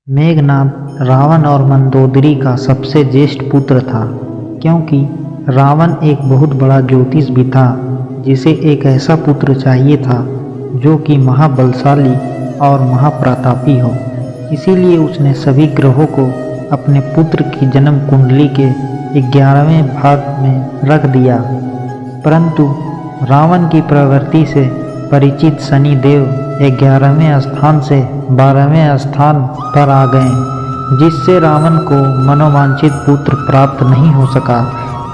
मेघनाद रावण और मंदोदरी का सबसे ज्येष्ठ पुत्र था, क्योंकि रावण एक बहुत बड़ा ज्योतिष भी था जिसे एक ऐसा पुत्र चाहिए था जो कि महाबलशाली और महाप्रतापी हो। इसीलिए उसने सभी ग्रहों को अपने पुत्र की जन्म कुंडली के 11वें भाग में रख दिया, परंतु रावण की प्रवृत्ति से परिचित शनिदेव 11वें स्थान से 12वें स्थान पर आ गए, जिससे रावण को मनोवांछित पुत्र प्राप्त नहीं हो सका।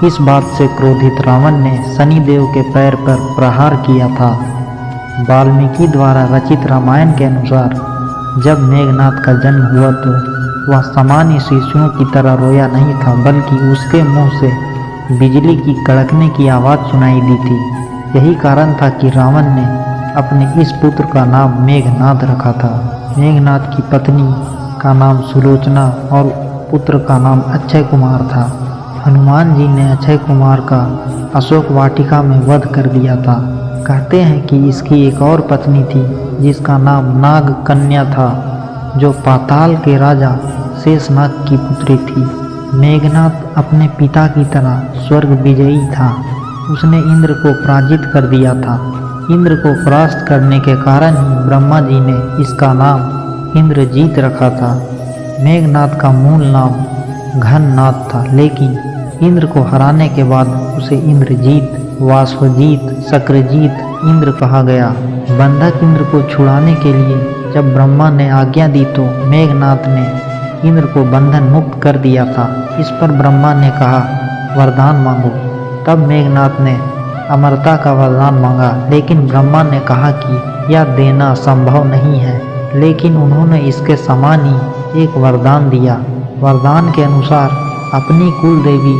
इस बात से क्रोधित रावण ने शनिदेव के पैर पर प्रहार किया था। वाल्मीकि द्वारा रचित रामायण के अनुसार जब मेघनाद का जन्म हुआ तो वह सामान्य शिशुओं की तरह रोया नहीं था, बल्कि उसके मुंह से बिजली की कड़कने की आवाज़ सुनाई दी थी। यही कारण था कि रावण ने अपने इस पुत्र का नाम मेघनाद रखा था। मेघनाद की पत्नी का नाम सुलोचना और पुत्र का नाम अक्षय कुमार था। हनुमान जी ने अक्षय कुमार का अशोक वाटिका में वध कर दिया था। कहते हैं कि इसकी एक और पत्नी थी जिसका नाम नाग कन्या था, जो पाताल के राजा शेषनाग की पुत्री थी। मेघनाद अपने पिता की तरह स्वर्ग विजयी था। उसने इंद्र को पराजित कर दिया था। इंद्र को परास्त करने के कारण ही ब्रह्मा जी ने इसका नाम इंद्रजीत रखा था। मेघनाद का मूल नाम घननाद था, लेकिन इंद्र को हराने के बाद उसे इंद्रजीत, वाष्पजीत, शक्रजीत इंद्र कहा गया। बंधक इंद्र को छुड़ाने के लिए जब ब्रह्मा ने आज्ञा दी तो मेघनाद ने इंद्र को बंधन मुक्त कर दिया था। इस पर ब्रह्मा ने कहा, वरदान मांगो। तब मेघनाद ने अमरता का वरदान मांगा, लेकिन ब्रह्मा ने कहा कि यह देना संभव नहीं है। लेकिन उन्होंने इसके समान ही एक वरदान दिया। वरदान के अनुसार अपनी कुल देवी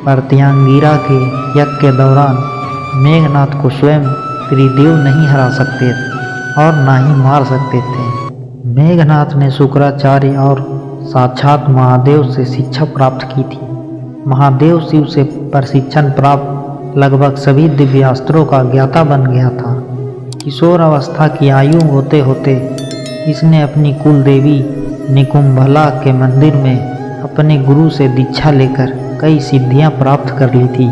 प्रत्यांगिरा के यज्ञ के दौरान मेघनाद को स्वयं त्रिदेव नहीं हरा सकते और ना ही मार सकते थे। मेघनाद ने शुक्राचार्य और साक्षात महादेव से शिक्षा प्राप्त की थी। महादेव शिव से प्रशिक्षण प्राप्त लगभग सभी दिव्यास्त्रों का ज्ञाता बन गया था। किशोर अवस्था की आयु होते होते इसने अपनी कुल देवी निकुंभला के मंदिर में अपने गुरु से दीक्षा लेकर कई सिद्धियां प्राप्त कर ली थी।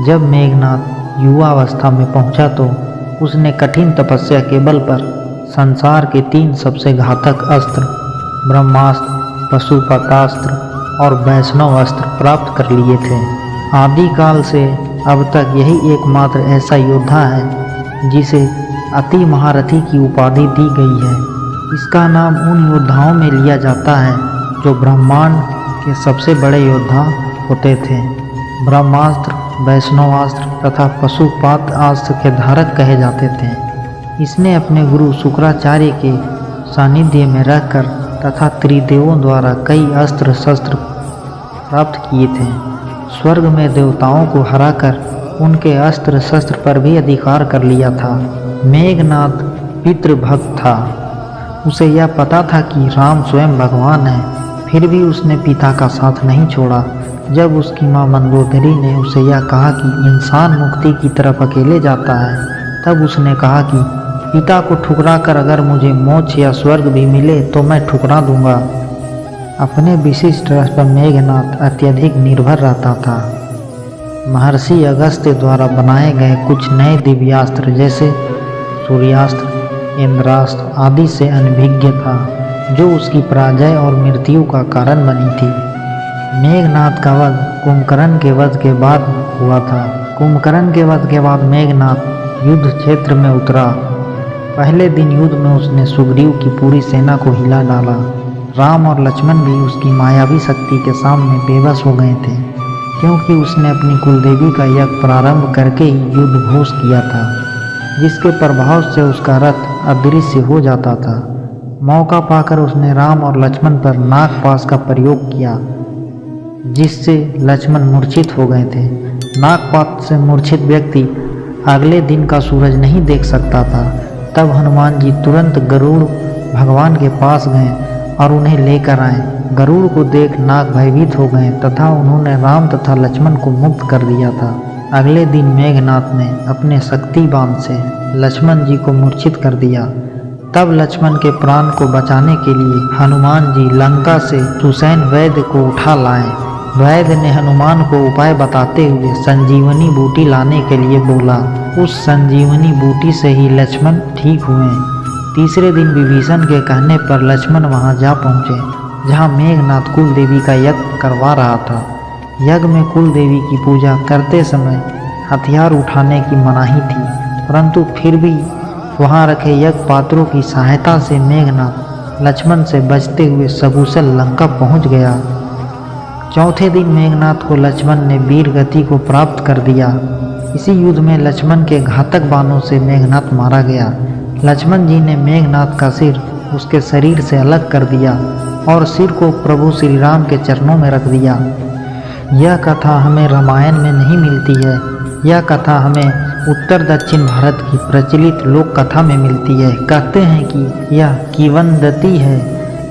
जब मेघनाद युवा अवस्था में पहुंचा तो उसने कठिन तपस्या के बल पर संसार के 3 सबसे घातक अस्त्र ब्रह्मास्त्र, पशुपतास्त्र और वैष्णव अस्त्र प्राप्त कर लिए थे। आदिकाल से अब तक यही एकमात्र ऐसा योद्धा है जिसे अति महारथी की उपाधि दी गई है। इसका नाम उन योद्धाओं में लिया जाता है जो ब्रह्मांड के सबसे बड़े योद्धा होते थे। ब्रह्मास्त्र, वैष्णवास्त्र तथा पशुपात अस्त्र के धारक कहे जाते थे। इसने अपने गुरु शुक्राचार्य के सानिध्य में रहकर तथा त्रिदेवों द्वारा कई अस्त्र शस्त्र प्राप्त किए थे। स्वर्ग में देवताओं को हराकर उनके अस्त्र शस्त्र पर भी अधिकार कर लिया था। मेघनाद पितृभक्त था। उसे यह पता था कि राम स्वयं भगवान है, फिर भी उसने पिता का साथ नहीं छोड़ा। जब उसकी माँ मंदोदरी ने उसे यह कहा कि इंसान मुक्ति की तरफ अकेले जाता है, तब उसने कहा कि पिता को ठुकरा कर अगर मुझे मोक्ष या स्वर्ग भी मिले तो मैं ठुकरा दूंगा। अपने विशिष्ट रस पर मेघनाद अत्यधिक निर्भर रहता था। महर्षि अगस्त्य द्वारा बनाए गए कुछ नए दिव्यास्त्र जैसे सूर्यास्त्र, इंद्रास्त्र आदि से अनभिज्ञ था, जो उसकी पराजय और मृत्यु का कारण बनी थी। मेघनाद का वध कुंभकर्ण के वध के बाद हुआ था। कुंभकर्ण के वध के बाद मेघनाद युद्ध क्षेत्र में उतरा। पहले दिन युद्ध में उसने सुग्रीव की पूरी सेना को हिला डाला। राम और लक्ष्मण भी उसकी मायावी शक्ति के सामने बेबस हो गए थे, क्योंकि उसने अपनी कुलदेवी का यज्ञ प्रारंभ करके ही युद्ध घोष किया था, जिसके प्रभाव से उसका रथ अदृश्य हो जाता था। मौका पाकर उसने राम और लक्ष्मण पर नागपाश का प्रयोग किया, जिससे लक्ष्मण मूर्छित हो गए थे। नागपाश से मूर्छित व्यक्ति अगले दिन का सूरज नहीं देख सकता था। तब हनुमान जी तुरंत गरुड़ भगवान के पास गए और उन्हें लेकर आए। गरुड़ को देख नाग भयभीत हो गए तथा उन्होंने राम तथा लक्ष्मण को मुक्त कर दिया था। अगले दिन मेघनाद ने अपने शक्ति बाण से लक्ष्मण जी को मूर्छित कर दिया। तब लक्ष्मण के प्राण को बचाने के लिए हनुमान जी लंका से सुसैन वैद्य को उठा लाए। वैद्य ने हनुमान को उपाय बताते हुए संजीवनी बूटी लाने के लिए बोला। उस संजीवनी बूटी से ही लक्ष्मण ठीक हुए। तीसरे दिन विभीषण के कहने पर लक्ष्मण वहां जा पहुंचे जहां मेघनाथ कुल देवी का यज्ञ करवा रहा था। यज्ञ में कुल देवी की पूजा करते समय हथियार उठाने की मनाही थी, परंतु फिर भी वहां रखे यज्ञ पात्रों की सहायता से मेघनाथ लक्ष्मण से बचते हुए सकुशल लंका पहुंच गया। चौथे दिन मेघनाथ को लक्ष्मण ने वीर गति को प्राप्त कर दिया। इसी युद्ध में लक्ष्मण के घातक बाणों से मेघनाथ मारा गया। लक्ष्मण जी ने मेघनाथ का सिर उसके शरीर से अलग कर दिया और सिर को प्रभु श्री राम के चरणों में रख दिया। यह कथा हमें रामायण में नहीं मिलती है। यह कथा हमें उत्तर दक्षिण भारत की प्रचलित लोक कथा में मिलती है। कहते हैं कि यह किंवदंती है,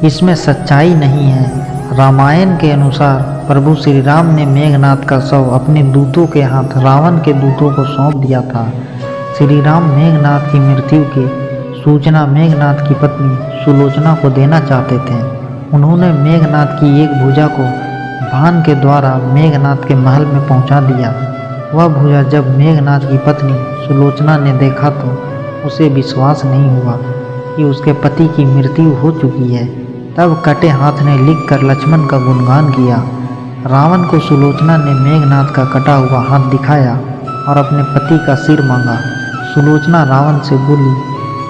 इसमें सच्चाई नहीं है। रामायण के अनुसार प्रभु श्री राम ने मेघनाथ का शव अपने दूतों के हाथ रावण के दूतों को सौंप दिया था। श्री राम मेघनाथ की मृत्यु की सूचना मेघनाथ की पत्नी सुलोचना को देना चाहते थे। उन्होंने मेघनाथ की एक भुजा को बाण के द्वारा मेघनाथ के महल में पहुंचा दिया। वह भुजा जब मेघनाथ की पत्नी सुलोचना ने देखा तो उसे विश्वास नहीं हुआ कि उसके पति की मृत्यु हो चुकी है। तब कटे हाथ ने लिखकर लक्ष्मण का गुणगान किया। रावण को सुलोचना ने मेघनाथ का कटा हुआ हाथ दिखाया और अपने पति का सिर मांगा। सुलोचना रावण से बोली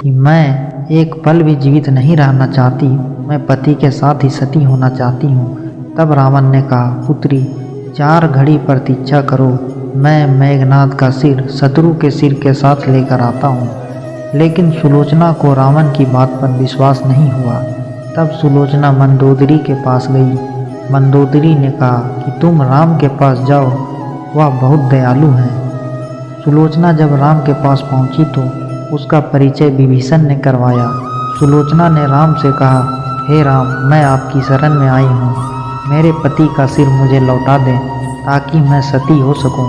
कि मैं एक पल भी जीवित नहीं रहना चाहती, मैं पति के साथ ही सती होना चाहती हूँ। तब रावण ने कहा, पुत्री 4 घड़ी प्रतीक्षा करो, मैं मेघनाथ का सिर शत्रु के सिर के साथ लेकर आता हूँ। लेकिन सुलोचना को रावण की बात पर विश्वास नहीं हुआ। तब सुलोचना मंदोदरी के पास गई। मंदोदरी ने कहा कि तुम राम के पास जाओ, वह बहुत दयालु हैं। सुलोचना जब राम के पास पहुंची तो उसका परिचय विभीषण ने करवाया। सुलोचना ने राम से कहा, हे राम, मैं आपकी शरण में आई हूँ, मेरे पति का सिर मुझे लौटा दें ताकि मैं सती हो सकूं।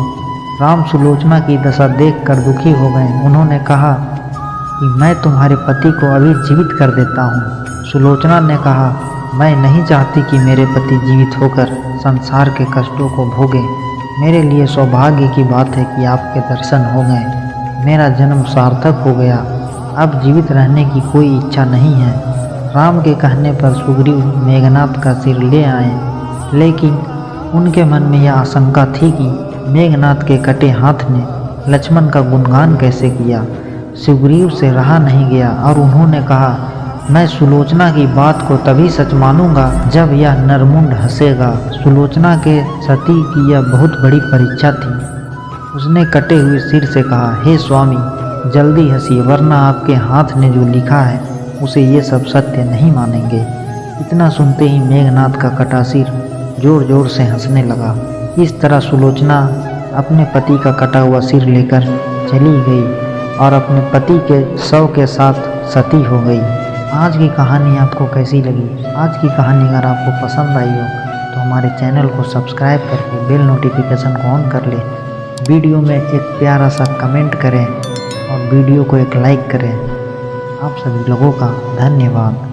राम सुलोचना की दशा देखकर दुखी हो गए। उन्होंने कहा कि मैं तुम्हारे पति को अभी जीवित कर देता हूँ। सुलोचना ने कहा, मैं नहीं चाहती कि मेरे पति जीवित होकर संसार के कष्टों को भोगें। मेरे लिए सौभाग्य की बात है कि आपके दर्शन हो गए, मेरा जन्म सार्थक हो गया, अब जीवित रहने की कोई इच्छा नहीं है। राम के कहने पर सुग्रीव मेघनाथ का सिर ले आए, लेकिन उनके मन में यह आशंका थी कि मेघनाथ के कटे हाथ ने लक्ष्मण का गुणगान कैसे किया। सुग्रीव से रहा नहीं गया और उन्होंने कहा, मैं सुलोचना की बात को तभी सच मानूंगा जब यह नरमुंड हंसेगा। सुलोचना के सती की यह बहुत बड़ी परीक्षा थी। उसने कटे हुए सिर से कहा, हे स्वामी, जल्दी हंसिए, वरना आपके हाथ ने जो लिखा है उसे ये सब सत्य नहीं मानेंगे। इतना सुनते ही मेघनाथ का कटा सिर जोर जोर से हंसने लगा। इस तरह सुलोचना अपने पति का कटा हुआ सिर लेकर चली गई और अपने पति के शव के साथ सती हो गई। आज की कहानी आपको कैसी लगी? आज की कहानी अगर आपको पसंद आई हो तो हमारे चैनल को सब्सक्राइब करके बेल नोटिफिकेशन को ऑन कर लें। वीडियो में एक प्यारा सा कमेंट करें और वीडियो को एक लाइक करें। आप सभी लोगों का धन्यवाद।